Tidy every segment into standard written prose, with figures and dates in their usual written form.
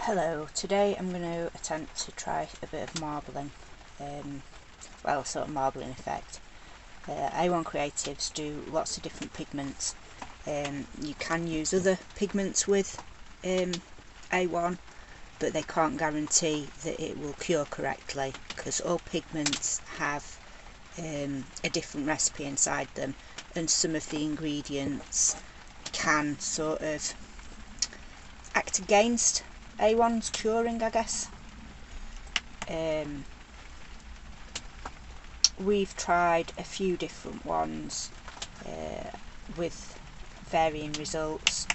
Hello, today I'm going to attempt to try a bit of marbling, well, sort of marbling effect. A1 Creatives do lots of different pigments. You can use other pigments with A1, but they can't guarantee that it will cure correctly because all pigments have a different recipe inside them, and some of the ingredients can sort of act against A1's curing, I guess. We've tried a few different ones with varying results.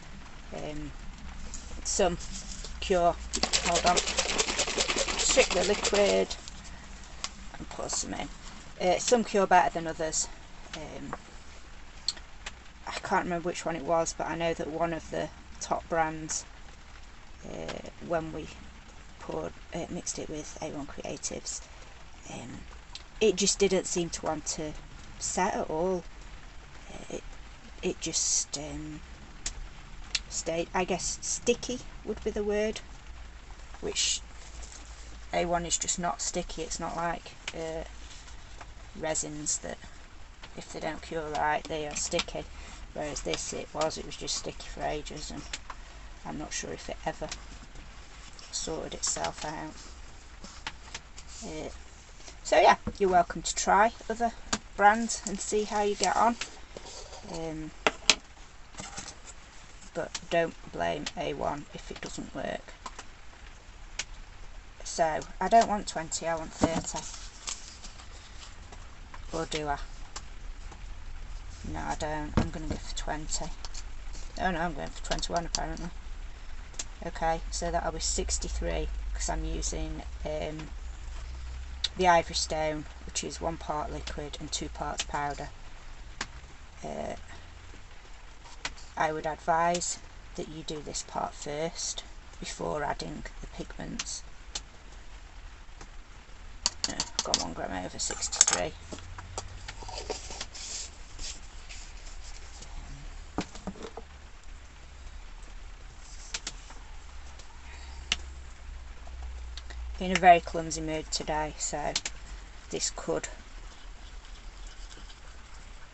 Some cure, hold on, shake the liquid and pour some in. Some cure better than others. I can't remember which one it was, but I know that one of the top brands, when we mixed it with A1 Creatives, it just didn't seem to want to set at all. It just stayed, I guess sticky would be the word, which A1 is just not sticky. It's not like resins that if they don't cure right they are sticky, whereas this it was just sticky for ages, and I'm not sure if it ever sorted itself out. So yeah, you're welcome to try other brands and see how you get on, but don't blame A1 if it doesn't work. So I don't want 20, I want 30. Or do I? No, I don't. I'm going to go for 20. Oh no, I'm going for 21 apparently. Okay, so that'll be 63 because I'm using the Ivory Stone, which is 1 part liquid and 2 parts powder. I would advise that you do this part first before adding the pigments. I've got 1 gram over 63. In a very clumsy mood today, so this could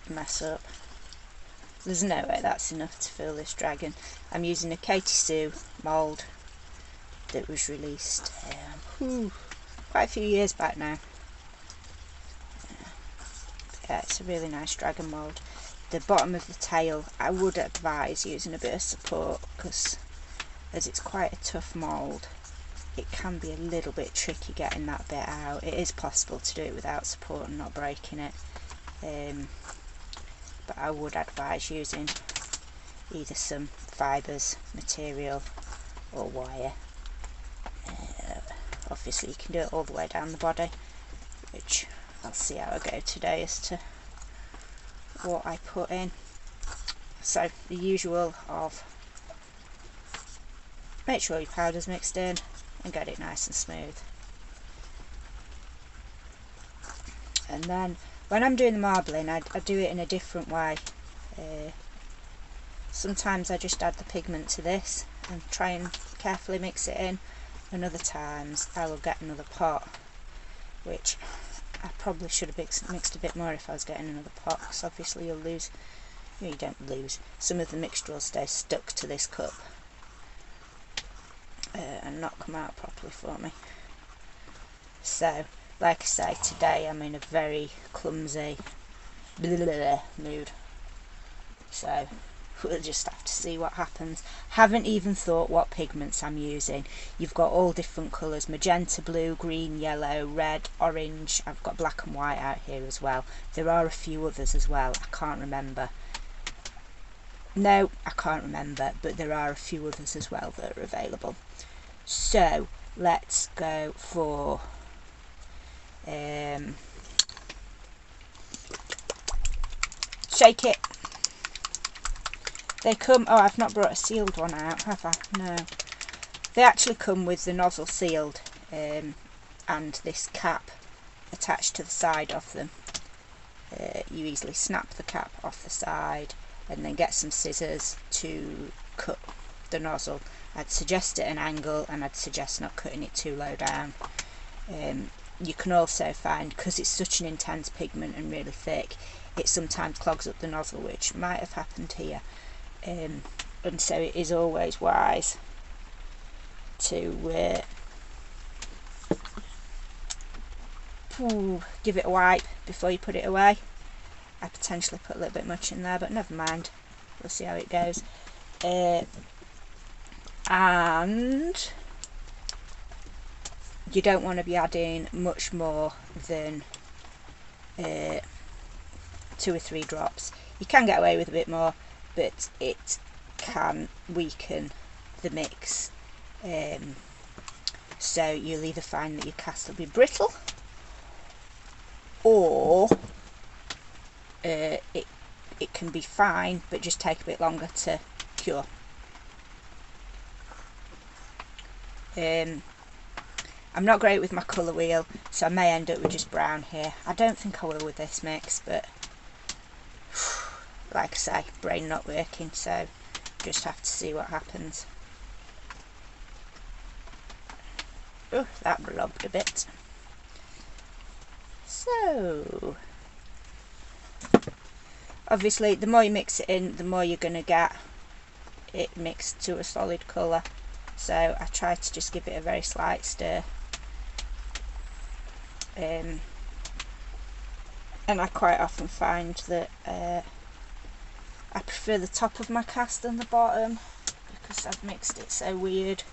mess up. There's no way that's enough to fill this dragon. I'm using a Katy Sue mould that was released quite a few years back now. Yeah, it's a really nice dragon mould. The bottom of the tail, I would advise using a bit of support because as it's quite a tough mould, it can be a little bit tricky getting that bit out. It is possible to do it without support and not breaking it, but I would advise using either some fibres, material or wire. Obviously you can do it all the way down the body, which I'll see how I go today as to what I put in. So the usual of make sure your powder's mixed in and get it nice and smooth. And then when I'm doing the marbling, I do it in a different way. Sometimes I just add the pigment to this and try and carefully mix it in, and other times I will get another pot, which I probably should have mixed a bit more if I was getting another pot, because obviously you'll lose, you don't lose, some of the mixture will stay stuck to this cup and not come out properly for me. So like I say, today I'm in a very clumsy mood, so we'll just have to see what happens. Haven't even thought what pigments I'm using. You've got all different colours: magenta, blue, green, yellow, red, orange. I've got black and white out here as well. There are a few others as well, I can't remember. No, I can't remember, but there are a few others as well that are available. So let's go for shake it. They come, oh, I've not brought a sealed one out, have I? No. They actually come with the nozzle sealed and this cap attached to the side of them. You easily snap the cap off the side and then get some scissors to cut the nozzle. I'd suggest at an angle, and I'd suggest not cutting it too low down. You can also find, because it's such an intense pigment and really thick, it sometimes clogs up the nozzle, which might have happened here. And so it is always wise to give it a wipe before you put it away. I potentially put a little bit much in there, but never mind, we'll see how it goes. And you don't want to be adding much more than 2 or 3 drops. You can get away with a bit more, but it can weaken the mix. So you'll either find that your cast will be brittle, or it can be fine but just take a bit longer to cure. I'm not great with my colour wheel, so I may end up with just brown here. I don't think I will with this mix, but like I say, brain not working, so just have to see what happens. Oh, that blobbed a bit. So obviously the more you mix it in, the more you're going to get it mixed to a solid colour, so I try to just give it a very slight stir. And I quite often find that I prefer the top of my cast than the bottom, because I've mixed it so weird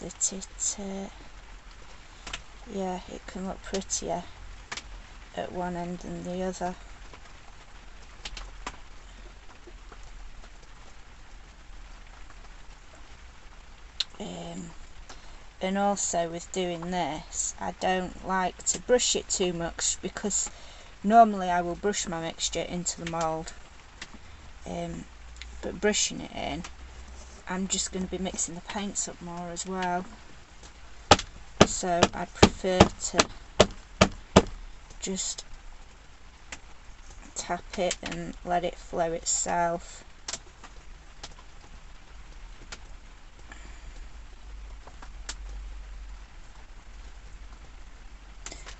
that yeah, it can look prettier at one end than the other. And also with doing this, I don't like to brush it too much, because normally I will brush my mixture into the mould, but brushing it in, I'm just going to be mixing the paints up more as well, so I prefer to just tap it and let it flow itself.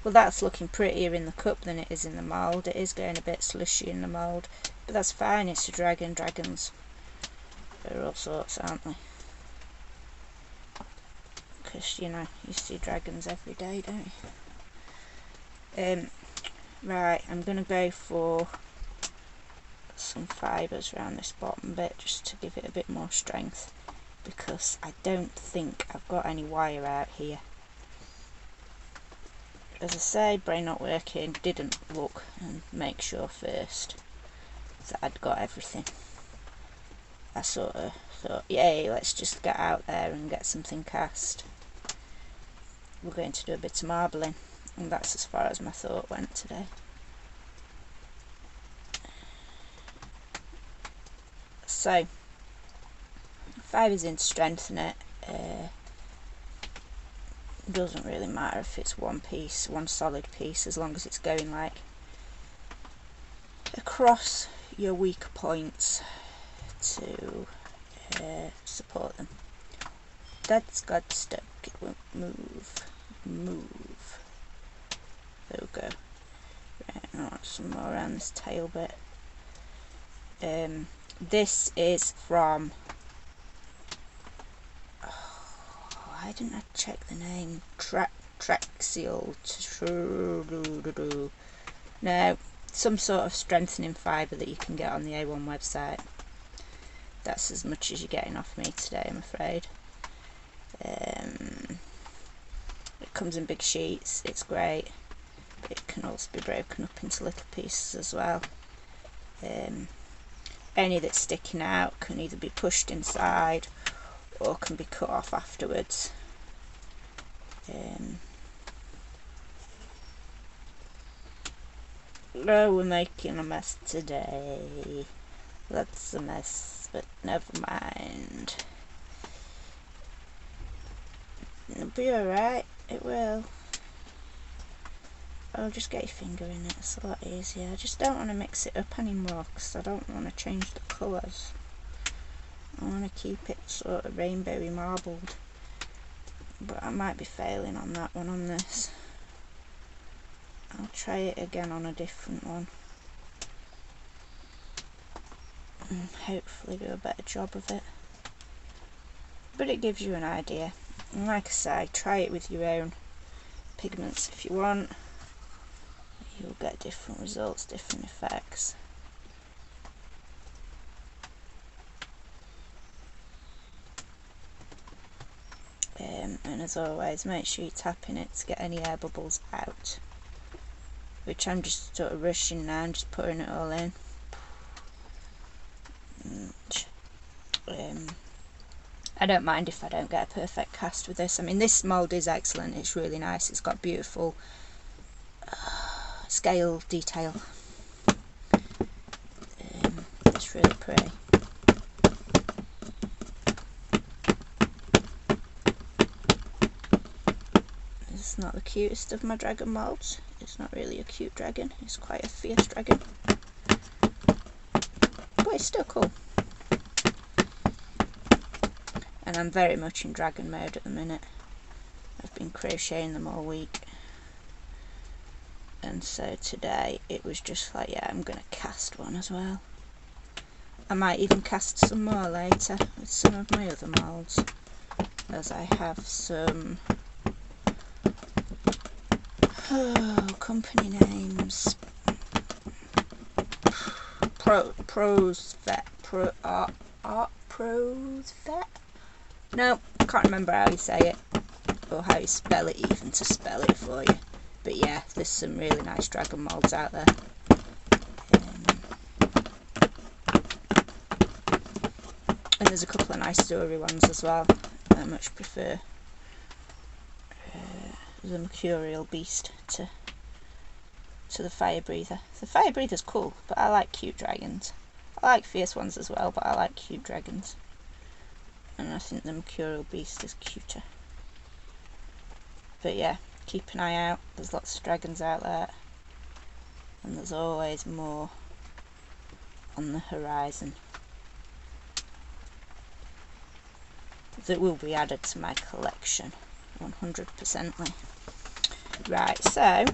Well, that's looking prettier in the cup than it is in the mould. It is going a bit slushy in the mould, but that's fine, it's a dragon. Dragons are all sorts, aren't they? Because, you know, you see dragons every day, don't you? Right, I'm going to go for some fibres around this bottom bit, just to give it a bit more strength, because I don't think I've got any wire out here. As I say, brain not working, didn't look and make sure first that I'd got everything. I sort of thought, yay, let's just get out there and get something cast. We're going to do a bit of marbling, and that's as far as my thought went today. So, fibres in to strengthen it. Doesn't really matter if it's one piece, one solid piece, as long as it's going like across your weaker points to support them. That's got stuck, it won't move. There we go. Right, I want some more around this tail bit. This is from, why didn't I check the name? Traxial. No, some sort of strengthening fibre that you can get on the A1 website. That's as much as you're getting off me today, I'm afraid. It comes in big sheets, it's great. It can also be broken up into little pieces as well. Any that's sticking out can either be pushed inside or can be cut off afterwards. Oh, we're making a mess today. That's a mess, but never mind. It'll be alright, it will. I'll just get your finger in it, it's a lot easier. I just don't want to mix it up anymore, because I don't want to change the colours. I want to keep it sort of rainbowy marbled, but I might be failing on that one on this. I'll try it again on a different one and hopefully do a better job of it. But it gives you an idea, and like I say, try it with your own pigments if you want. You'll get different results, different effects. And as always, make sure you're tapping it to get any air bubbles out, which I'm just sort of rushing now and just putting it all in. I don't mind if I don't get a perfect cast with this. I mean, this mould is excellent, it's really nice, it's got beautiful scale detail. It's really pretty. It's not the cutest of my dragon moulds. It's not really a cute dragon, it's quite a fierce dragon. But it's still cool. And I'm very much in dragon mode at the minute. I've been crocheting them all week. And so today it was just like, yeah, I'm going to cast one as well. I might even cast some more later with some of my other moulds, as I have some company names. Pros Vet. No, I can't remember how you say it, or how you spell it even to spell it for you. But yeah, there's some really nice dragon moulds out there. And there's a couple of nice story ones as well. I much prefer the Mercurial Beast to the Fire Breather. The Fire Breather's cool, but I like cute dragons. I like fierce ones as well, but I like cute dragons. And I think the Mercurial Beast is cuter. But yeah, keep an eye out, there's lots of dragons out there, and there's always more on the horizon that will be added to my collection, 100%. Right, so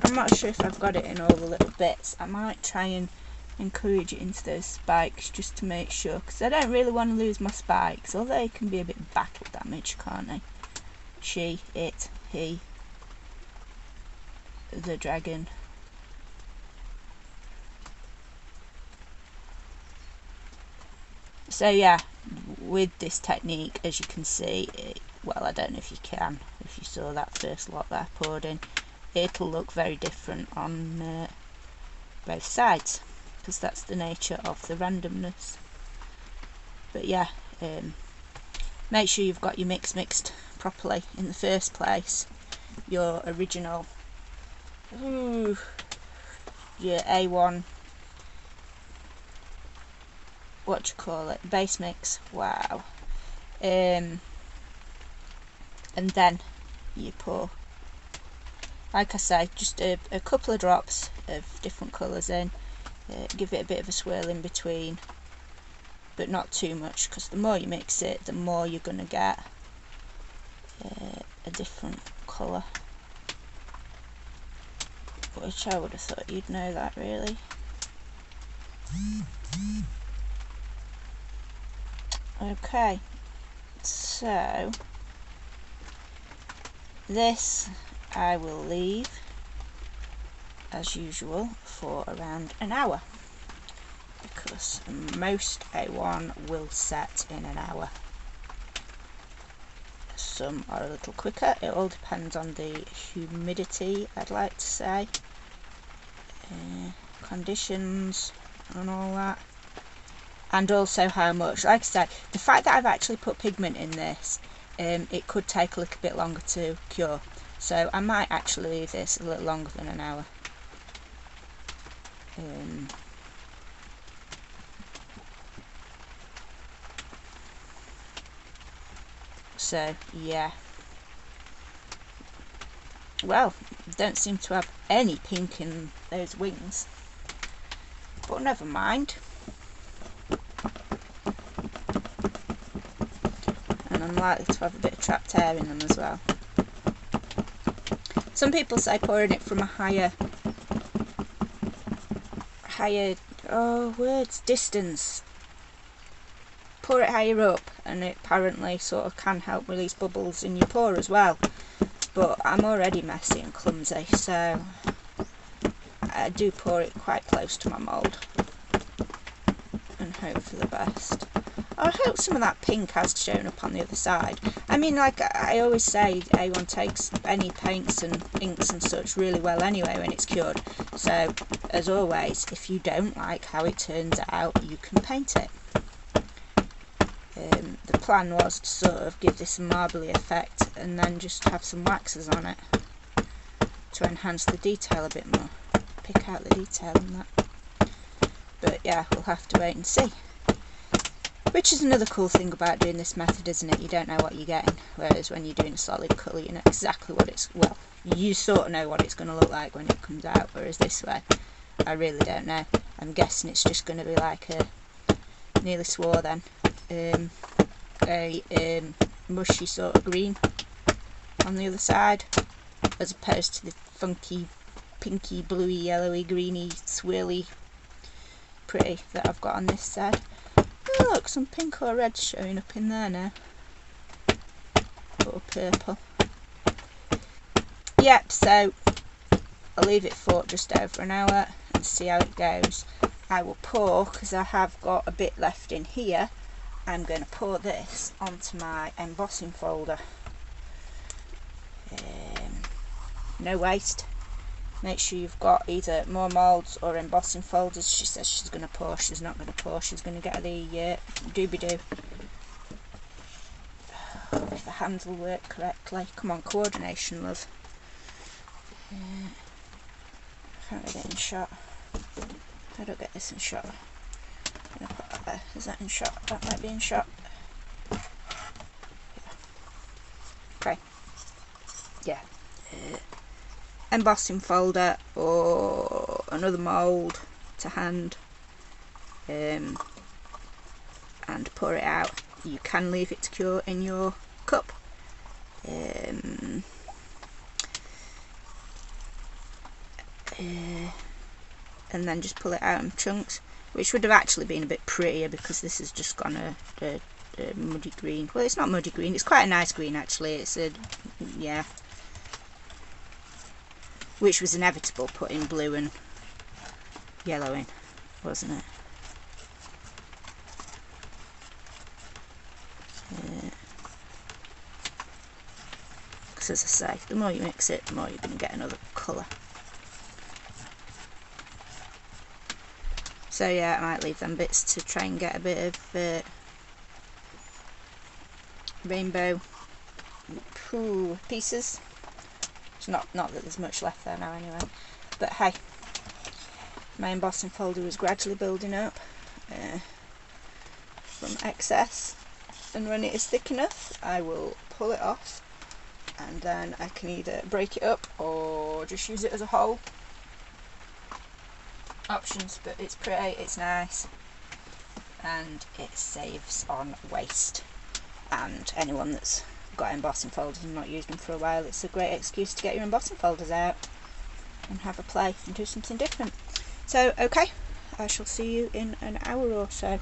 I'm not sure if I've got it in all the little bits. I might try and encourage it into those spikes just to make sure, because I don't really want to lose my spikes, although they can be a bit battle damage, can't they? She, it, he, the dragon. So yeah, with this technique, as you can see, well, I don't know if you can, if you saw that first lot that I poured in, it'll look very different on both sides, because that's the nature of the randomness. But yeah, make sure you've got your mix mixed properly in the first place. Your original, your A1, what do you call it, base mix, wow. And then you pour, like I say, just a couple of drops of different colours in, give it a bit of a swirl in between, but not too much, because the more you mix it, the more you're going to get a different colour, which I would have thought you'd know that really. Okay, so this I will leave as usual for around an hour, because most A1 will set in an hour. Some are a little quicker, it all depends on the humidity, I'd like to say, conditions and all that, and also how much. Like I said, the fact that I've actually put pigment in this, it could take a little bit longer to cure, so I might actually leave this a little longer than an hour. So yeah, well, don't seem to have any pink in those wings, but never mind. and I'm likely to have a bit of trapped air in them as well. Some people say pouring it from a higher distance. Pour it higher up, and it apparently sort of can help release bubbles in your pour as well. But I'm already messy and clumsy, so I do pour it quite close to my mould and hope for the best. I hope some of that pink has shown up on the other side. I mean, like I always say, A1 takes any paints and inks and such really well anyway when it's cured. So, as always, if you don't like how it turns out, you can paint it. The plan was to sort of give this a marbly effect and then just have some waxes on it to enhance the detail a bit more. Pick out the detail in that. But yeah, we'll have to wait and see. Which is another cool thing about doing this method, isn't it? You don't know what you're getting, whereas when you're doing a solid colour, you know exactly what it's, well, you sort of know what it's going to look like when it comes out, whereas this way, I really don't know. I'm guessing it's just going to be like a, nearly swore then, a mushy sort of green on the other side, as opposed to the funky, pinky, bluey, yellowy, greeny, swirly, pretty that I've got on this side. Oh look, some pink or red showing up in there now. Or purple. Yep, so I'll leave it for just over an hour and see how it goes. I will pour, because I have got a bit left in here, I'm going to pour this onto my embossing folder. No waste. Make sure you've got either more moulds or embossing folders. She says she's going to pour, she's not going to pour, she's going to get the doobie-doo. If the hands will work correctly. Come on, coordination, love. I can't get it in shot. I don't get this in shot. I'm going to put that there. Is that in shot? That might be in shot. Yeah. Okay. Yeah. Embossing folder or another mould to hand, and pour it out. You can leave it to cure in your cup, and then just pull it out in chunks, which would have actually been a bit prettier because this has just gone a muddy green. Well, it's not muddy green, it's quite a nice green actually. It's a, yeah, which was inevitable putting blue and yellow in, wasn't it? Because as I say, the more you mix it, the more you're going to get another colour. So yeah, I might leave them bits to try and get a bit of rainbow pieces. It's not that there's much left there now anyway. But hey, my embossing folder is gradually building up from excess, and when it is thick enough I will pull it off, and then I can either break it up or just use it as a whole. Options, but it's pretty, it's nice, and it saves on waste. And anyone that's got embossing folders and not used them for a while, it's a great excuse to get your embossing folders out and have a play and do something different. So okay, I shall see you in an hour or so.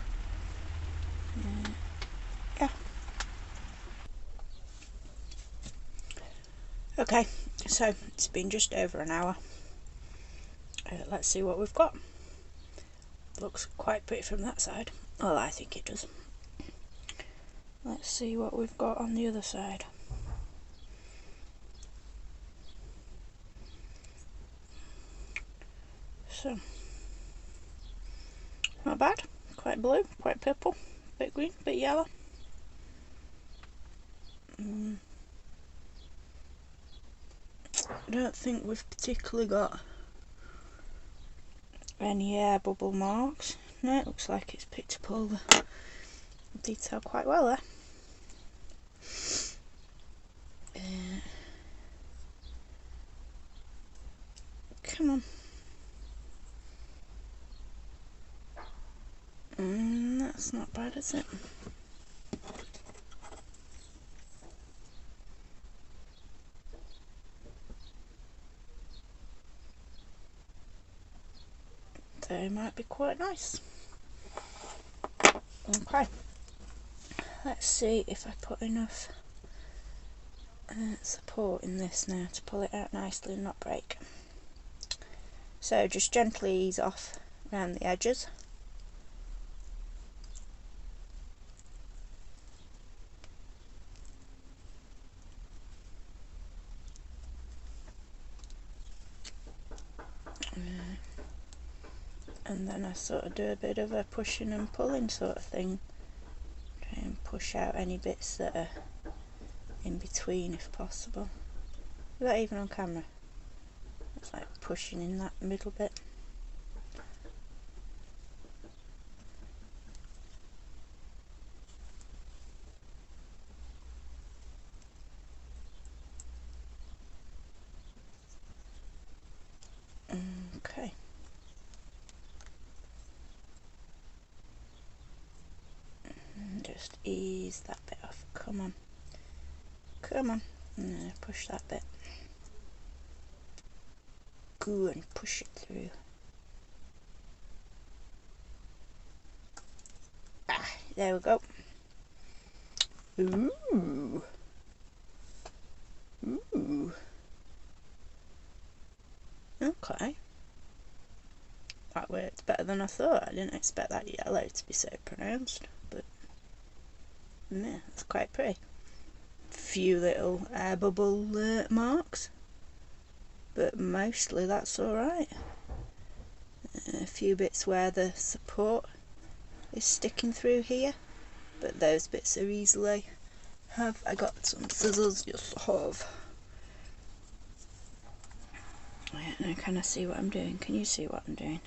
Yeah. Okay, so it's been just over an hour. Let's see what we've got. Looks quite pretty from that side. Well, I think it does. Let's see what we've got on the other side. So, not bad. Quite blue, quite purple, bit green, bit yellow. I don't think we've particularly got any air bubble marks. No, it looks like it's picked up all the detail quite well there. Come on. That's not bad, is it? So it might be quite nice. Okay, let's see if I put enough support in this now to pull it out nicely and not break. So just gently ease off around the edges. And then I sort of do a bit of a pushing and pulling sort of thing. Try and push out any bits that are in between if possible. Is that even on camera? It's like pushing in that middle bit. Okay. And just ease that bit off. Come on. Come on. And then push that bit. Go and push it through. Ah, there we go. Ooh. Ooh. Okay. That worked better than I thought. I didn't expect that yellow to be so pronounced, but yeah, it's quite pretty. Few little air bubble marks, but mostly that's alright. A few bits where the support is sticking through here, but those bits are easily I got some scissors, just have. Right, now can I see what I'm doing? Can you see what I'm doing?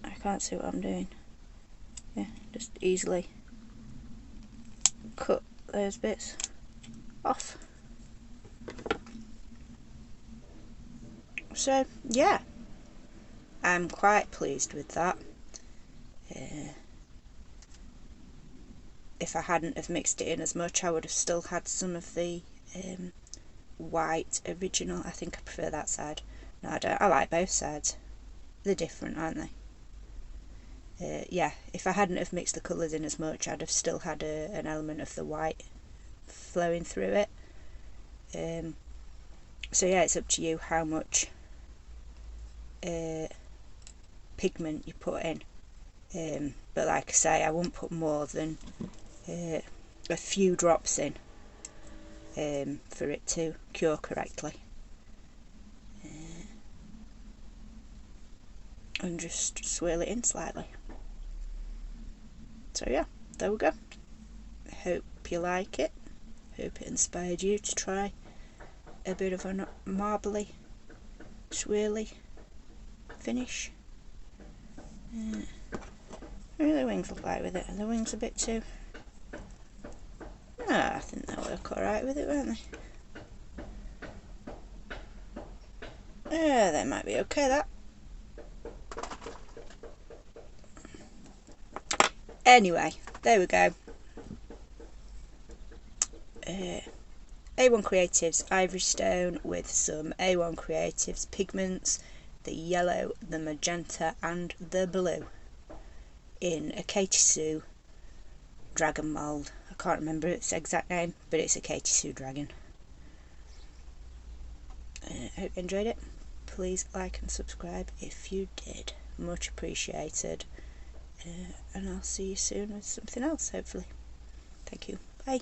I can't see what I'm doing. Yeah, just easily cut those bits off. So yeah, I'm quite pleased with that. If I hadn't have mixed it in as much, I would have still had some of the white original. I think I prefer that side. No, I don't. I like both sides. They're different, aren't they? Yeah, if I hadn't have mixed the colours in as much, I'd have still had an element of the white flowing through it. So yeah, it's up to you how much pigment you put in. But like I say, I won't put more than a few drops in for it to cure correctly. And just swirl it in slightly. So yeah, there we go. Hope you like it. Hope it inspired you to try a bit of a marbly, swirly finish. What do the wings look like with it? Are the wings a bit too... Ah, I think they'll work alright with it, won't they? Yeah, they might be okay, that. Anyway, there we go. A1 Creatives Ivory Stone with some A1 Creatives pigments, the yellow, the magenta and the blue, in a Katy Sue Dragon mould. I can't remember its exact name, but it's a Katy Sue Dragon. I hope you enjoyed it. Please like and subscribe if you did. Much appreciated. And I'll see you soon with something else, hopefully. Thank you. Bye.